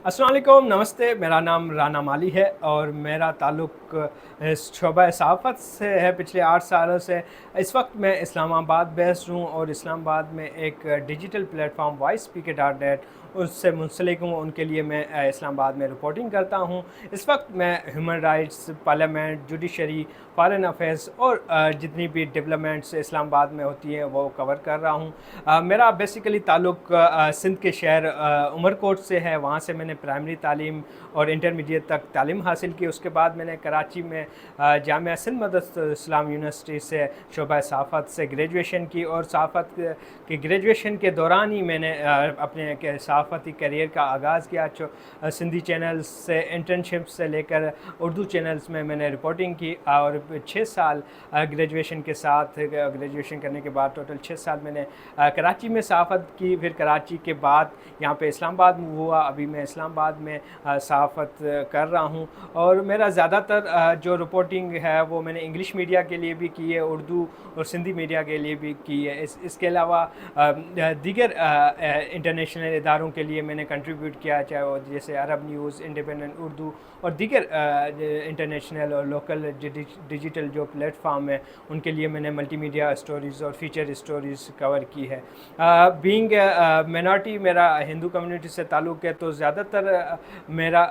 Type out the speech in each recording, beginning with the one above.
अस्सलाम वालेकुम, नमस्ते। मेरा नाम राना माली है और मेरा ताल्लुक़ शोबा सहाफ़त से है पिछले 8 सालों से। इस वक्त मैं इस्लामाबाद बेस्ड हूँ और इस्लामाबाद में एक digital platform voice speaker dot net उससे मुंसलिक हूँ। उनके लिए मैं इस्लामाबाद में रिपोर्टिंग करता हूँ। इस वक्त मैं human rights, parliament, judiciary, foreign affairs और जितनी भी डेवलपमेंट्स इस्लामाबाद में होती हैं वो कवर कर रहा हूँ। मेरा बेसिकली ताल्लुक़ सिंध के शहर उमरकोट से है। वहाँ से मैंने प्राइमरी तालीम और इंटरमीडिएट तक तालीम हासिल की। उसके बाद मैंने कराची में जामिया सिंध मदरसतुल इस्लाम यूनिवर्सिटी से शोबा सहाफ़त से ग्रेजुएशन की और सहाफ़त की ग्रेजुएशन के दौरान ही मैंने अपने सहाफ़ती करियर का आगाज़ किया। सिंधी चैनल्स से इंटर्नशिप से लेकर उर्दू चैनल्स में मैंने रिपोर्टिंग की और 6 साल ग्रेजुएशन के साथ, ग्रेजुएशन करने के बाद टोटल 6 साल मैंने कराची में सहाफ़त की। फिर कराची के बाद यहाँ पे इस्लामाबाद मूव हुआ। अभी मैं इस्लामाबाद में सहाफ़त कर रहा हूँ और मेरा ज़्यादातर जो रिपोर्टिंग है वो मैंने इंग्लिश मीडिया के लिए भी की है, उर्दू और सिंधी मीडिया के लिए भी की है। इसके अलावा दीगर इंटरनेशनल इदारों के लिए मैंने कंट्रीब्यूट किया, चाहे वो जैसे अरब न्यूज़, इंडिपेंडेंट उर्दू और दीगर इंटरनेशनल और लोकल डिजिटल जो प्लेटफॉर्म है उनके लिए मैंने मल्टीमीडिया स्टोरीज़ और फीचर स्टोरीज़ कवर की है। बीइंग माइनॉरिटी, मेरा हिंदू कम्युनिटी से ताल्लुक़ है तो ज़्यादातर मेरा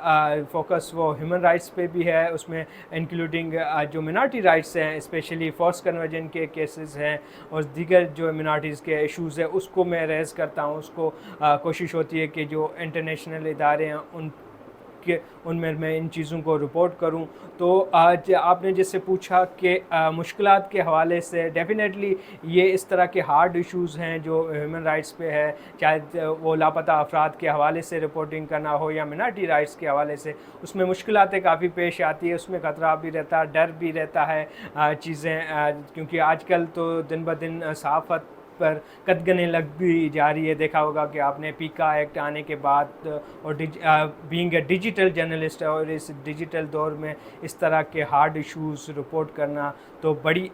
फोकस वो ह्यूमन राइट्स पे भी है, उसमें इंक्लूडिंग जो मिनॉरिटी राइट्स हैं, स्पेशली फोर्स कन्वर्जन के केसेस हैं और दीगर जो मिनॉरिटीज़ के इश्यूज़ हैं उसको मैं रेज़ करता हूँ। उसको कोशिश होती है कि जो इंटरनेशनल इदारे हैं उनमें मैं इन चीज़ों को रिपोर्ट करूं। तो आज आपने जैसे पूछा कि मुश्किलात के हवाले से डेफ़िनेटली ये इस तरह के हार्ड इश्यूज़ हैं जो ह्यूमन राइट्स पे है, चाहे वो लापता अफराद के हवाले से रिपोर्टिंग करना हो या मिनॉरिटी राइट्स के हवाले से, उसमें मुश्किलातें काफ़ी पेश आती है। उसमें ख़तरा भी रहता है, डर भी रहता है चीज़ें, क्योंकि आजकल तो दिन ब दिन सहाफ़त पर कदगने लग भी जा रही है। देखा होगा कि आपने पीका एक्ट आने के बाद और बीइंग ए डिजिटल जर्नलिस्ट और इस डिजिटल दौर में इस तरह के हार्ड इश्यूज़ रिपोर्ट करना तो बड़ी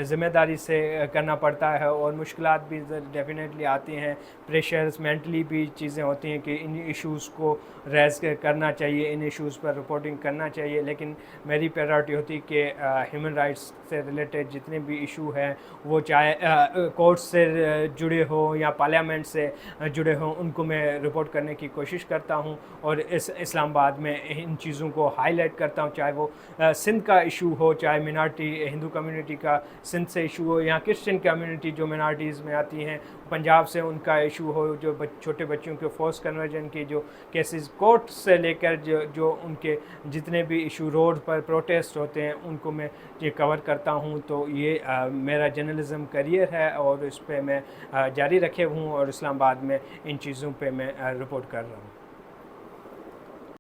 ज़िम्मेदारी से करना पड़ता है और मुश्किलात भी डेफ़िनेटली आती हैं। प्रेशर्स, मेंटली भी चीज़ें होती हैं कि इन इश्यूज़ को रेज़ करना चाहिए, इन इश्यूज़ पर रिपोर्टिंग करना चाहिए, लेकिन मेरी प्रायोरिटी होती है कि ह्यूमन राइट्स से रिलेटेड जितने भी इशू हैं वो चाहे कोर्ट से जुड़े हो या पार्लियामेंट से जुड़े हों, उनको मैं रिपोर्ट करने की कोशिश करता हूं और इस्लामाबाद में इन चीज़ों को हाईलाइट करता हूं, चाहे वो सिंध का इशू हो, चाहे मिनॉरिटी हिंदू कम्युनिटी का सिंध से इशू हो या क्रिश्चियन कम्युनिटी जो मिनॉरिटीज़ में आती हैं पंजाब से उनका इशू हो, जो छोटे बच्चों के फोर्स कन्वर्जन के जो केसेस कोर्ट से लेकर जो उनके जितने भी इशू रोड पर प्रोटेस्ट होते हैं उनको मैं ये कवर करता हूँ। तो ये मेरा जर्नलिज़म करियर है और इस पे मैं जारी रखे हूँ और इस्लामाबाद में इन चीज़ों पे मैं रिपोर्ट कर रहा हूँ।